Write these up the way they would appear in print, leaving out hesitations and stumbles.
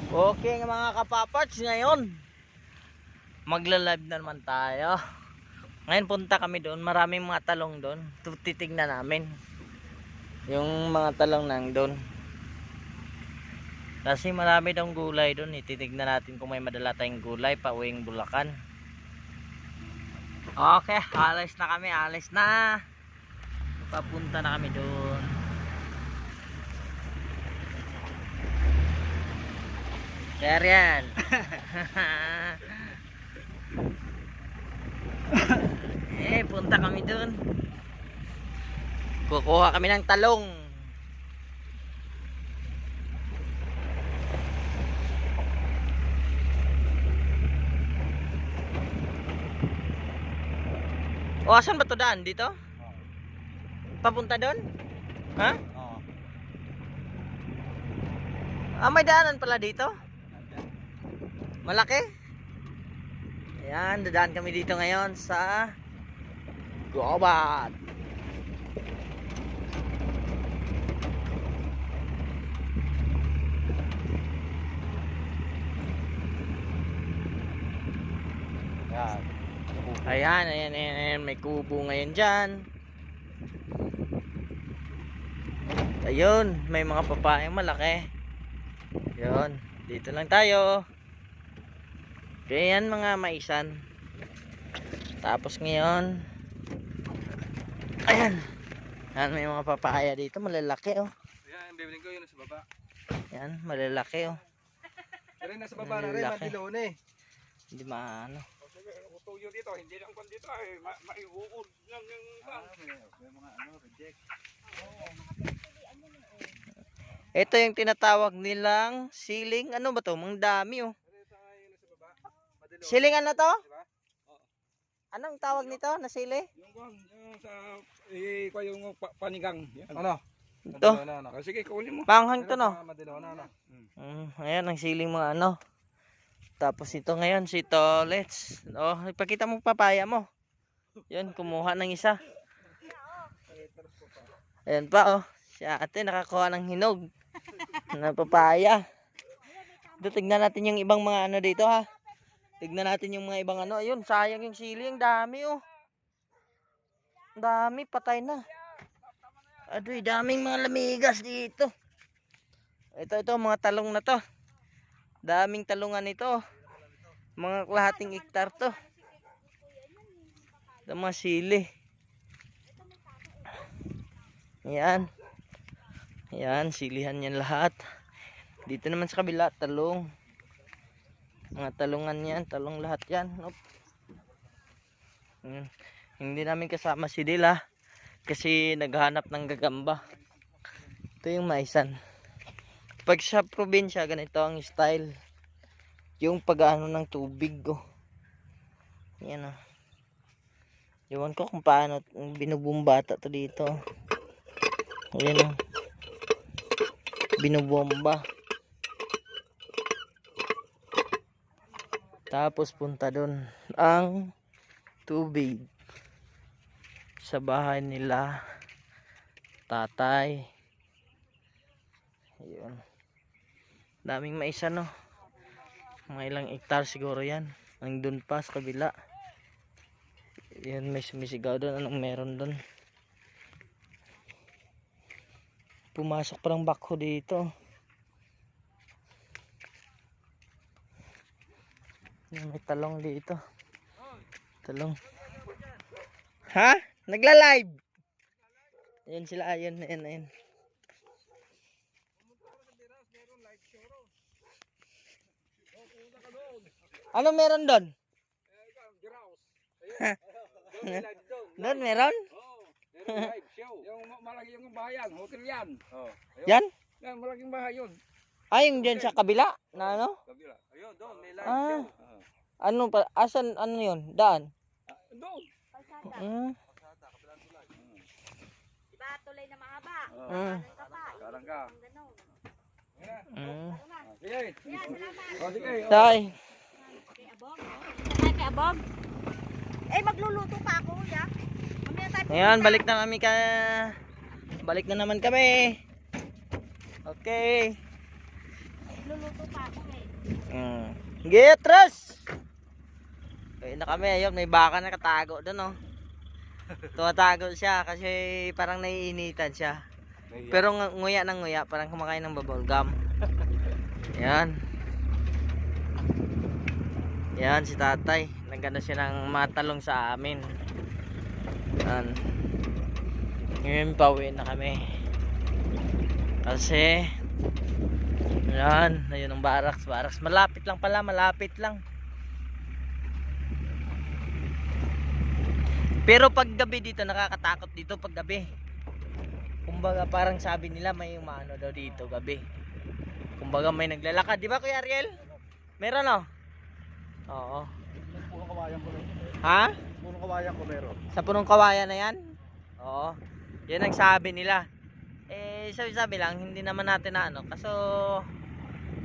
Okay mga kapaparts, ngayon magla-live na naman tayo. Ngayon punta kami doon, maraming mga talong doon. Titignan namin yung mga talong nang doon. Kasi marami daw gulay doon, titignan natin kung may madala tayong gulay pa uwing Bulacan. Okay, alis na kami, alis na. Papunta na kami doon. Yan. Punta kami doon. Kukuha kami ng talong. O, asan ba to daan? Dito? Papunta doon? Ha? Oo. May daanan pala dito? Malaki? Ayan, dadaan kami dito ngayon sa Gubat. Yan. Ayan, may kubo ngayon dyan. Ayun, may mga papayang malaki. Yun, dito lang tayo. Kaya yan mga maisan. Tapos ngayon, ayan, may mga papaya dito, malalaki oh. Yan, bibiling ko yun sa baba. Yan, malalaki oh. Pero nasa baba na rin, matilaw na eh. Hindi maano. Tuyo dito, hindi lang kon dito ay maiuod lang yung may mga reject. Ito yung tinatawag nilang siling, ano ba to? Mang dami oh. Siling ano to? Anong tawag nito na sili? Yung sa yung panigang. Ano? Ito. Sige, kunin mo. Panghang to no. Ayan ang siling mga ano. Tapos ito ngayon si Tolets. Oh, ipakita mo papaya mo. Yun, kumuha ng isa. Ayan pa oh. Si ate nakakuha ng hinog na papaya. Ito, tignan natin yung ibang mga ano dito ha. Tignan natin yung mga ibang ano. Ayun, sayang yung sili. Ang dami oh. Ang dami, patay na. Adoy, daming mga lamigas dito. Ito, mga talong na to. Daming talungan ito. Mga kalahating hektar to. Ito mga sili. Ayan. Ayan, silihan yan lahat. Dito naman sa kabila, talong. Mga talungan yan, talong lahat yan. Hindi namin kasama si Dila kasi naghanap ng gagamba. Ito yung maisan. Pag sa probinsya, ganito ang style. Yung pag-ano ng tubig oh. Yan oh. Ewan ko kung paano binubumbata to dito. Ayan oh. Binubomba. Tapos punta doon ang tubig sa bahay nila tatay. Ayun. Daming maisa no. Mga ilang hektar siguro yan. Ang doon pa sa kabila. Yan, may sumisigaw doon. Anong meron doon? Pumasok parang bakho dito. May talong dito. Talong. Ha? Nagla-live. Ayan sila, ayan. Ano meron doon? Doon meron? Live show. Yung malaki yung bahayan, hotel yan. Yan? Yan, malaking bahay yun. Yung dyan sa kabila? Na ano? Kabila. Ayun, doon, may live show. Ano pa? Asan, ano yun? Daan? Doon. Diba tulay na mahaba? Karang ka. Sige. Sige. Tay. Kay Abog. Kay Abog. Magluluto pa ako, ya. Ngayon, balik na naman kami. Okay. magluluto pa ako eh. Gitras! Kaya na kami, ayun, may baka nakatago doon, oh. Tumatago siya kasi parang naiinitan siya. Pero nguya ng nguya, parang kumakain ng bubble gum. Yan. Yan si tatay. Nagano siya ng matalong sa amin. Yan. Ngayon pauwi na kami. Kasi yan, ayun ang barracks. Malapit lang pala, malapit lang. Pero pag gabi dito, nakakatakot dito pag gabi. Kumbaga parang sabi nila may umano daw dito gabi. Kumbaga may naglalakad, di ba Kuya Ariel? Meron, oh. Oo. Punong kawayan ko meron. Ha? Punong kawayan ko meron. Sa punong kawayan na yan? Oo. Yan ang sabi nila. Eh, sabi lang, hindi naman natin na ano. Kaso,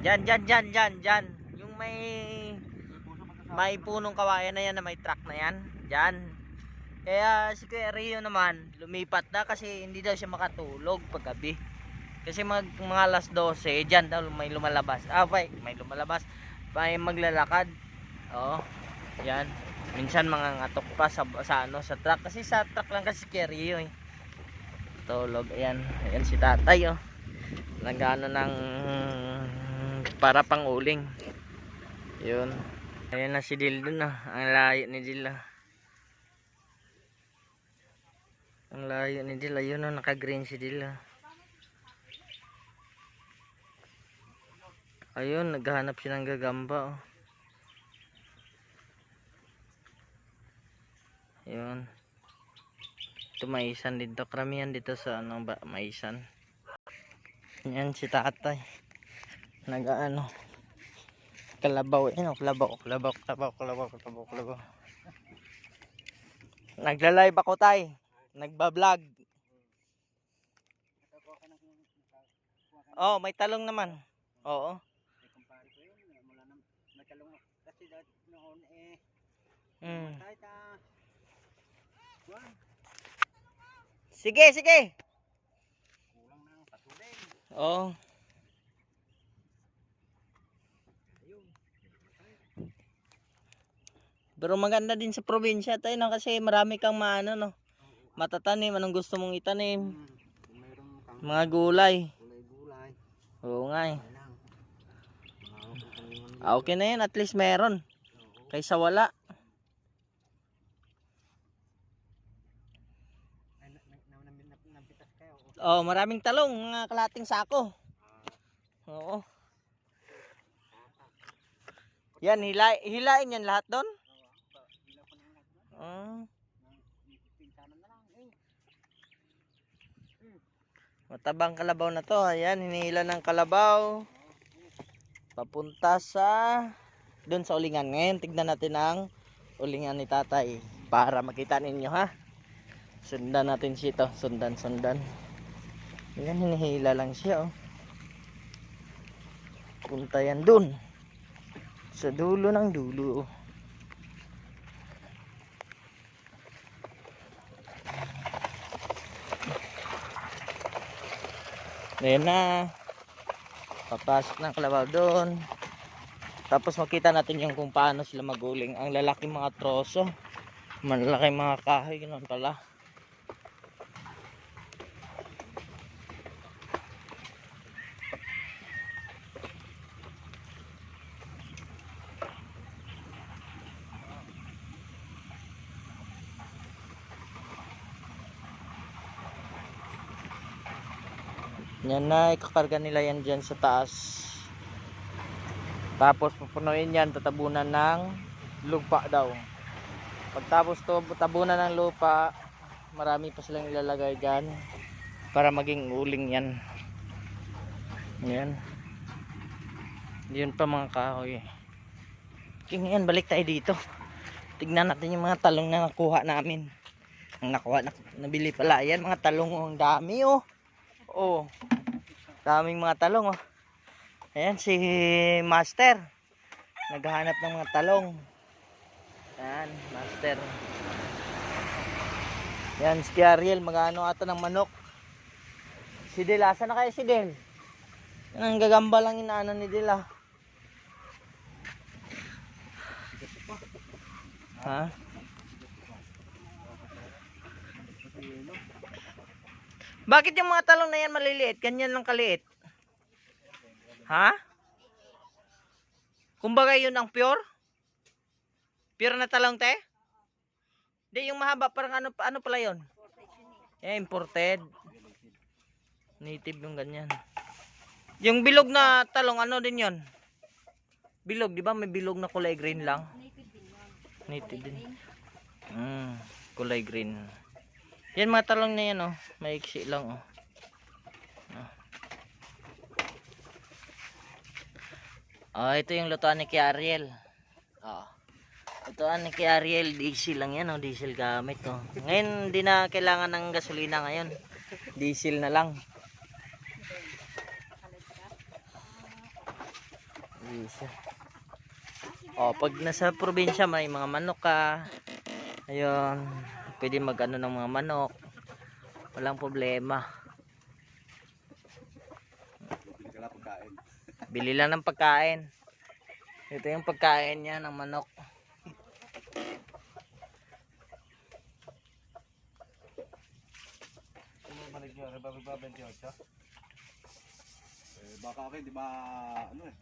dyan. Yung may punong kawayan na yan na may truck na yan. Dyan. Kaya si Kuya Rio naman, lumipat na kasi hindi daw siya makatulog pag gabi. Kasi mga alas 12, dyan daw may lumalabas. May lumalabas. May maglalakad. Oo. Yan. Minsan mga ngatok pa sa truck. Kasi sa truck lang kasi si Kuya Rio eh. Tulog. Ayan si tatay, oh. Nagano ng para pang uling. Yun. Ayan na si Dil dun, oh. Ang layo ni Dil, oh. Ang layo ni Dil. Ayun, oh. Naka-green si Dil, oh. Ayun, naghahanap siya ng gagamba, oh. Ayun. Ito maisan dito, karamihan dito sa maisan. Yan si tatay. Nag-ano, kalabaw. Ayun, kalabaw. Nagla-live ako, tay. Nagba-vlog. Oh, may talong naman. Oo. Sige. Oh. Pero maganda din sa probinsya tayo, no? Kasi marami kang maano, no? Matatanim, anong gusto mong itanim? Mga gulay. Oo nga eh. Okay na yan, at least meron. Kaysa wala. Oh, maraming talong, mga kalating sako. Oo. Yan, hilain yan lahat doon. Matabang kalabaw na to. Ayan, hinihila ng kalabaw. Papunta sa doon sa ulingan. Ngayon, tignan natin ang ulingan ni tatay. Para makita ninyo, ha. Sundan natin siya ito. Sundan. Ayan, hinihila lang siya, oh. Punta yan dun. Sa dulo ng dulo, oh. Ayan na. Papasok ng kalabaw doon. Tapos makita natin yung kung paano sila maguling. Ang lalaking mga troso. Malalaking mga kahoy. Ganoon pala. Yan na, ikakarga nila yan dyan sa taas. Tapos pupunuin yan, tatabunan ng lupa daw. Pagtapos tabunan ng lupa, marami pa silang ilalagay dyan para maging uling yan. Yan. Yun pa mga kahoy. Okay, ngayon balik tayo dito. Tignan natin yung mga talong na nakuha namin. Ang nabili pala. Ayan mga talong, oh, ang dami, oh. Oh, daming mga talong, oh. Ayan si Master. Naghahanap ng mga talong. Ayan, Master. Ayan si Ariel, magano ata ng manok. Si Del, asa na kayo si Del? Yan ang gagamba lang inaano ni Dila. Ha? Bakit yung mga talong na yan maliliit? Ganyan lang kaliit. Ha? Kumbaga yun ang pure? Pure na talong, te? Hindi, yung mahaba parang ano pala yun? Imported. Native yung ganyan. Yung bilog na talong, ano din yun? Bilog, di ba? May bilog na kulay green lang. Native din. Kulay green. Yan mga talong na yan, oh. Maiksi lang, oh. Oh, ito yung lutuan ni Kuya Ariel. Oh. Lutuan ni Kuya Ariel, diesel lang yan, oh. Diesel gamit, oh. Ngayon, hindi na kailangan ng gasolina ngayon. Diesel na lang. Diesel. Oh, pag nasa probinsya may mga manok ka. Ayun, pwede mag-ano ng mga manok. Walang problema. Bili lang ng pagkain. Ito yung pagkain niya ng manok. Baka akin, di ba, ano eh.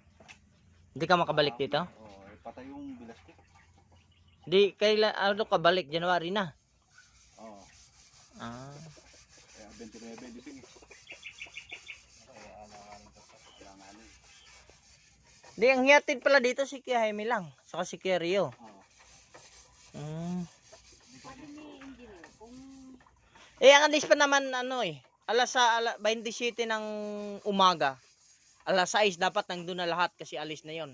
Hindi ka makabalik dito? Oo, patay yung bilas ko. Di, kailan, ano ka balik? January na? Oo. Ah. Kaya 29, 25 eh. Kaya ano eh. Di, ang hiyatid pala dito si Kuya Jaime lang. Saka si Kuya Rio. Oo. Ang alis pa naman ano eh. Alas 27 ng umaga. Alas 6 dapat nandun na lahat kasi alis na yon.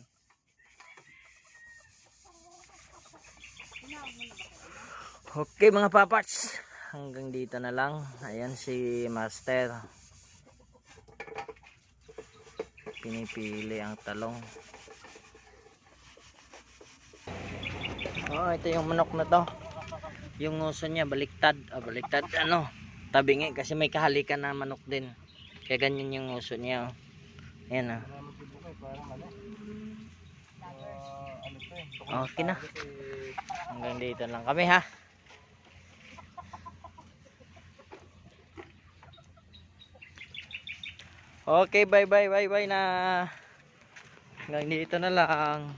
Okay mga papats. Hanggang dito na lang. Ayan si Master. Pinipili ang talong. Oh, ito yung manok na to. Yung nguso niya baliktad. Baliktad ano. Tabingi kasi may kahalikan na manok din. Kaya ganyan yung nguso niya. Ayan ah. Okay na. Hanggang dito lang kami ha. Okay, bye na. Hanggang dito na lang.